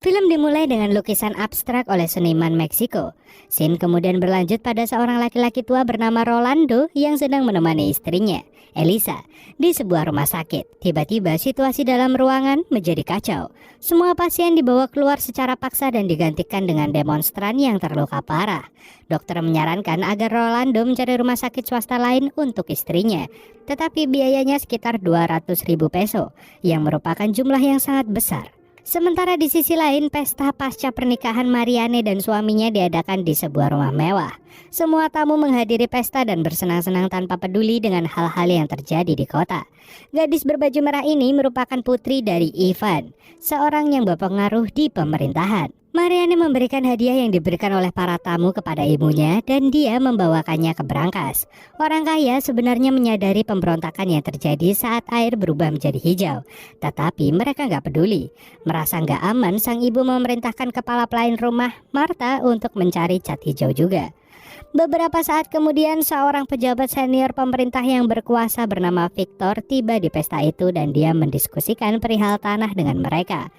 Film dimulai dengan lukisan abstrak oleh seniman Meksiko. Scene kemudian berlanjut pada seorang laki-laki tua bernama Rolando yang sedang menemani istrinya, Elisa, di sebuah rumah sakit. Tiba-tiba situasi dalam ruangan menjadi kacau. Semua pasien dibawa keluar secara paksa dan digantikan dengan demonstran yang terluka parah. Dokter menyarankan agar Rolando mencari rumah sakit swasta lain untuk istrinya. Tetapi biayanya sekitar 200.000 peso, yang merupakan jumlah yang sangat besar. Sementara di sisi lain, pesta pasca pernikahan Mariane dan suaminya diadakan di sebuah rumah mewah. Semua tamu menghadiri pesta dan bersenang-senang tanpa peduli dengan hal-hal yang terjadi di kota. Gadis berbaju merah ini merupakan putri dari Ivan, seorang yang berpengaruh di pemerintahan. Mariane memberikan hadiah yang diberikan oleh para tamu kepada ibunya dan dia membawakannya ke brankas. Orang kaya sebenarnya menyadari pemberontakan yang terjadi saat air berubah menjadi hijau. Tetapi mereka nggak peduli. Merasa nggak aman, sang ibu memerintahkan kepala pelayan rumah, Marta, untuk mencari cat hijau juga. Beberapa saat kemudian, seorang pejabat senior pemerintah yang berkuasa bernama Victor tiba di pesta itu dan dia mendiskusikan perihal tanah dengan mereka.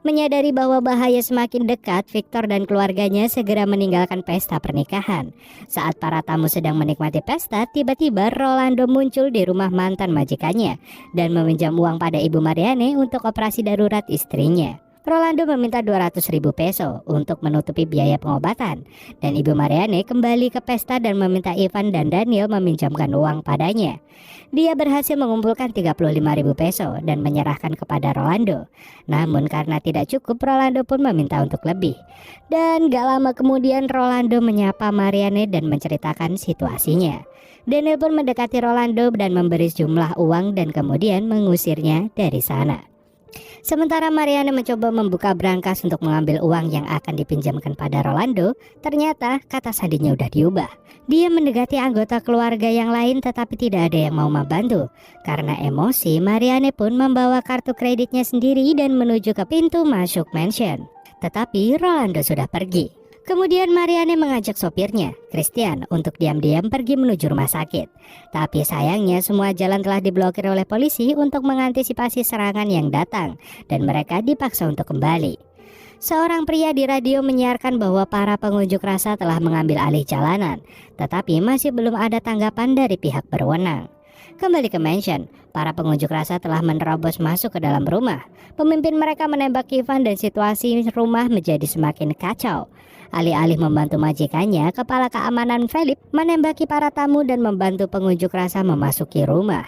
Menyadari bahwa bahaya semakin dekat, Victor dan keluarganya segera meninggalkan pesta pernikahan. Saat para tamu sedang menikmati pesta, tiba-tiba Rolando muncul di rumah mantan majikannya dan meminjam uang pada Ibu Mariane untuk operasi darurat istrinya. Rolando meminta 200.000 peso untuk menutupi biaya pengobatan, dan Ibu Mariane kembali ke pesta dan meminta Ivan dan Daniel meminjamkan uang padanya. Dia berhasil mengumpulkan 35.000 peso dan menyerahkan kepada Rolando. Namun karena tidak cukup, Rolando pun meminta untuk lebih. Dan gak lama kemudian Rolando menyapa Mariane dan menceritakan situasinya. Daniel pun mendekati Rolando dan memberi sejumlah uang dan kemudian mengusirnya dari sana. Sementara Mariane mencoba membuka brankas untuk mengambil uang yang akan dipinjamkan pada Rolando, ternyata kata sandinya udah diubah. Dia mendekati anggota keluarga yang lain tetapi tidak ada yang mau membantu. Karena emosi, Mariane pun membawa kartu kreditnya sendiri dan menuju ke pintu masuk mansion. Tetapi Rolando sudah pergi. Kemudian Mariane mengajak sopirnya, Christian, untuk diam-diam pergi menuju rumah sakit. Tapi sayangnya semua jalan telah diblokir oleh polisi untuk mengantisipasi serangan yang datang, dan mereka dipaksa untuk kembali. Seorang pria di radio menyiarkan bahwa para pengunjuk rasa telah mengambil alih jalanan, tetapi masih belum ada tanggapan dari pihak berwenang. Kembali ke mansion, para pengunjuk rasa telah menerobos masuk ke dalam rumah. Pemimpin mereka menembak Ivan dan situasi rumah menjadi semakin kacau. Alih-alih membantu majikannya, kepala keamanan Philip menembaki para tamu dan membantu pengunjuk rasa memasuki rumah.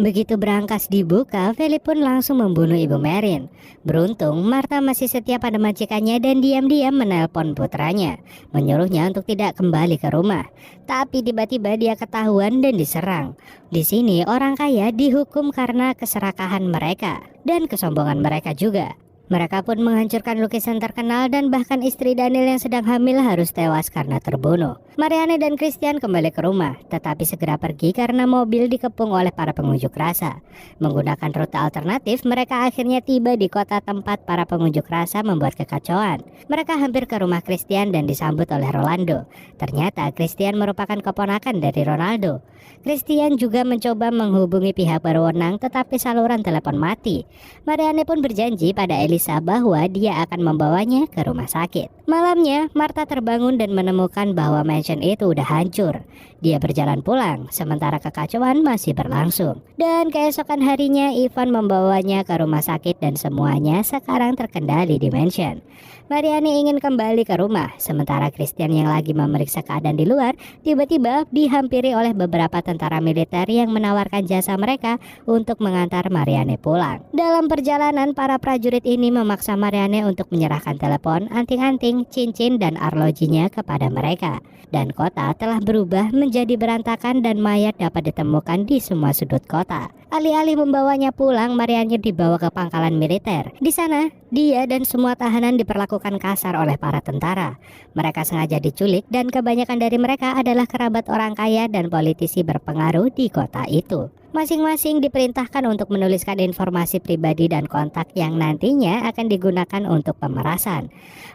Begitu brankas dibuka, Philip pun langsung membunuh Ibu Marin. Beruntung, Marta masih setia pada majikannya dan diam-diam menelpon putranya, menyuruhnya untuk tidak kembali ke rumah. Tapi tiba-tiba dia ketahuan dan diserang. Di sini orang kaya dihukum karena keserakahan mereka dan kesombongan mereka juga. Mereka pun menghancurkan lukisan terkenal dan bahkan istri Daniel yang sedang hamil harus tewas karena terbunuh. Mariane dan Christian kembali ke rumah, tetapi segera pergi karena mobil dikepung oleh para pengunjuk rasa. Menggunakan rute alternatif, mereka akhirnya tiba di kota tempat para pengunjuk rasa membuat kekacauan. Mereka hampir ke rumah Christian dan disambut oleh Rolando. Ternyata Christian merupakan keponakan dari Ronaldo. Christian juga mencoba menghubungi pihak berwenang tetapi saluran telepon mati. Mariane pun berjanji pada Elisa bahwa dia akan membawanya ke rumah sakit. Malamnya, Marta terbangun dan menemukan bahwa mansion itu udah hancur. Dia berjalan pulang, sementara kekacauan masih berlangsung. Dan keesokan harinya, Ivan membawanya ke rumah sakit dan semuanya sekarang terkendali di mansion. Mariane ingin kembali ke rumah, sementara Christian yang lagi memeriksa keadaan di luar, tiba-tiba dihampiri oleh beberapa tentara militer yang menawarkan jasa mereka untuk mengantar Mariane pulang. Dalam perjalanan, para prajurit ini memaksa Mariane untuk menyerahkan telepon, anting-anting, cincin, dan arlojinya kepada mereka. Dan kota telah berubah menjadi berantakan dan mayat dapat ditemukan di semua sudut kota. Alih-alih membawanya pulang, Mariane dibawa ke pangkalan militer. Di sana, dia dan semua tahanan diperlakukan kasar oleh para tentara. Mereka sengaja diculik dan kebanyakan dari mereka adalah kerabat orang kaya dan politisi berpengaruh di kota itu. Masing-masing diperintahkan untuk menuliskan informasi pribadi dan kontak yang nantinya akan digunakan untuk pemerasan.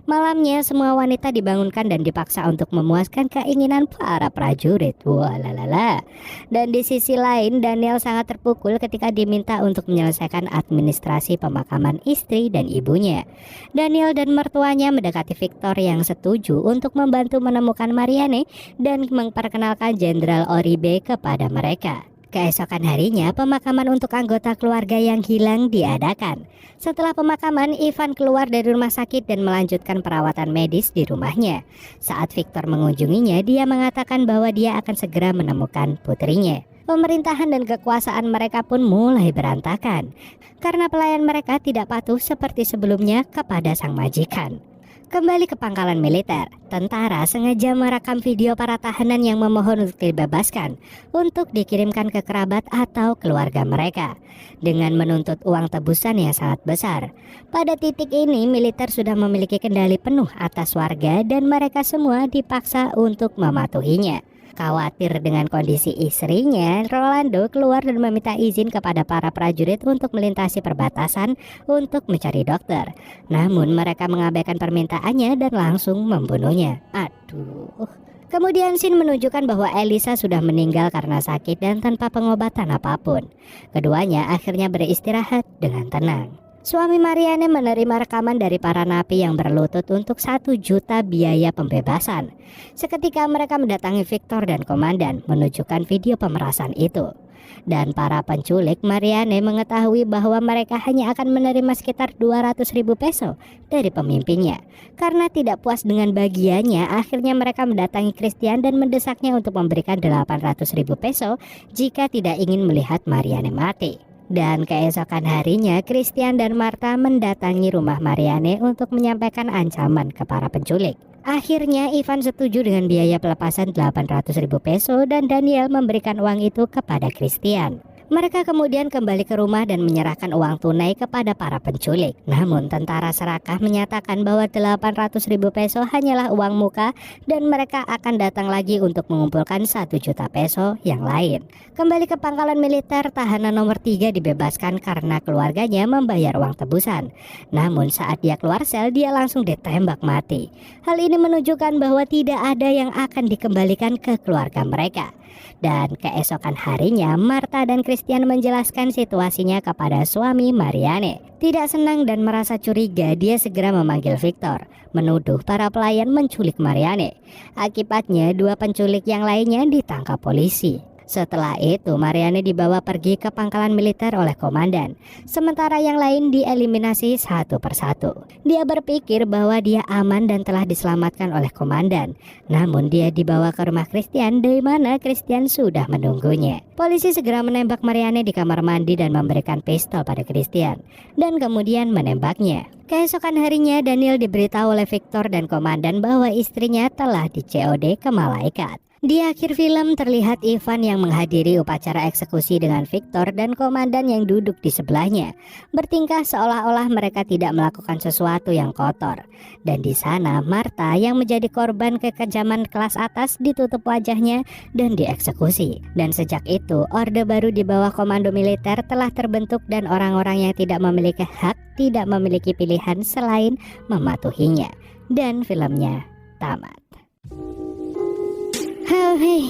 Malamnya semua wanita dibangunkan dan dipaksa untuk memuaskan keinginan para prajurit. Walalala. Dan di sisi lain, Daniel sangat terpukul ketika diminta untuk menyelesaikan administrasi pemakaman istri dan ibunya. Daniel dan mertuanya mendekati Victor yang setuju untuk membantu menemukan Marianne dan memperkenalkan Jenderal Oribe kepada mereka. Keesokan harinya, pemakaman untuk anggota keluarga yang hilang diadakan. Setelah pemakaman, Ivan keluar dari rumah sakit dan melanjutkan perawatan medis di rumahnya. Saat Victor mengunjunginya, dia mengatakan bahwa dia akan segera menemukan putrinya. Pemerintahan dan kekuasaan mereka pun mulai berantakan, karena pelayan mereka tidak patuh seperti sebelumnya kepada sang majikan. Kembali ke pangkalan militer, tentara sengaja merekam video para tahanan yang memohon untuk dibebaskan untuk dikirimkan ke kerabat atau keluarga mereka dengan menuntut uang tebusan yang sangat besar. Pada titik ini, militer sudah memiliki kendali penuh atas warga dan mereka semua dipaksa untuk mematuhinya. Khawatir dengan kondisi istrinya, Rolando keluar dan meminta izin kepada para prajurit untuk melintasi perbatasan untuk mencari dokter. Namun mereka mengabaikan permintaannya dan langsung membunuhnya. Aduh. Kemudian Sin menunjukkan bahwa Elisa sudah meninggal karena sakit dan tanpa pengobatan apapun. Keduanya akhirnya beristirahat dengan tenang. Suami Marianne menerima rekaman dari para napi yang berlutut untuk 1 juta biaya pembebasan. Seketika mereka mendatangi Victor dan komandan menunjukkan video pemerasan itu. Dan para penculik Marianne mengetahui bahwa mereka hanya akan menerima sekitar 200.000 peso dari pemimpinnya. Karena tidak puas dengan bagiannya, akhirnya mereka mendatangi Christian dan mendesaknya untuk memberikan 800.000 peso jika tidak ingin melihat Marianne mati. Dan keesokan harinya, Christian dan Martha mendatangi rumah Marianne untuk menyampaikan ancaman ke para penculik. Akhirnya Ivan setuju dengan biaya pelepasan 800.000 peso dan Daniel memberikan uang itu kepada Christian. Mereka kemudian kembali ke rumah dan menyerahkan uang tunai kepada para penculik. Namun tentara serakah menyatakan bahwa 800.000 peso hanyalah uang muka dan mereka akan datang lagi untuk mengumpulkan 1 juta peso yang lain. Kembali ke pangkalan militer, tahanan nomor 3 dibebaskan karena keluarganya membayar uang tebusan. Namun saat dia keluar sel, dia langsung ditembak mati. Hal ini menunjukkan bahwa tidak ada yang akan dikembalikan ke keluarga mereka. Dan keesokan harinya, Martha dan Christian menjelaskan situasinya kepada suami Marianne. Tidak senang dan merasa curiga, dia segera memanggil Victor, menuduh para pelayan menculik Marianne. Akibatnya, 2 penculik yang lainnya ditangkap polisi. Setelah itu, Marianne dibawa pergi ke pangkalan militer oleh komandan, sementara yang lain dieliminasi satu persatu. Dia berpikir bahwa dia aman dan telah diselamatkan oleh komandan. Namun dia dibawa ke rumah Christian, di mana Christian sudah menunggunya. Polisi segera menembak Marianne di kamar mandi dan memberikan pistol pada Christian, dan kemudian menembaknya. Keesokan harinya, Daniel diberitahu oleh Victor dan komandan bahwa istrinya telah di-COD ke malaikat. Di akhir film terlihat Ivan yang menghadiri upacara eksekusi dengan Victor dan komandan yang duduk di sebelahnya, bertingkah seolah-olah mereka tidak melakukan sesuatu yang kotor. Dan di sana Martha yang menjadi korban kekejaman kelas atas ditutup wajahnya dan dieksekusi. Dan sejak itu orde baru di bawah komando militer telah terbentuk dan orang-orang yang tidak memiliki hak tidak memiliki pilihan selain mematuhinya. Dan filmnya tamat. Hei,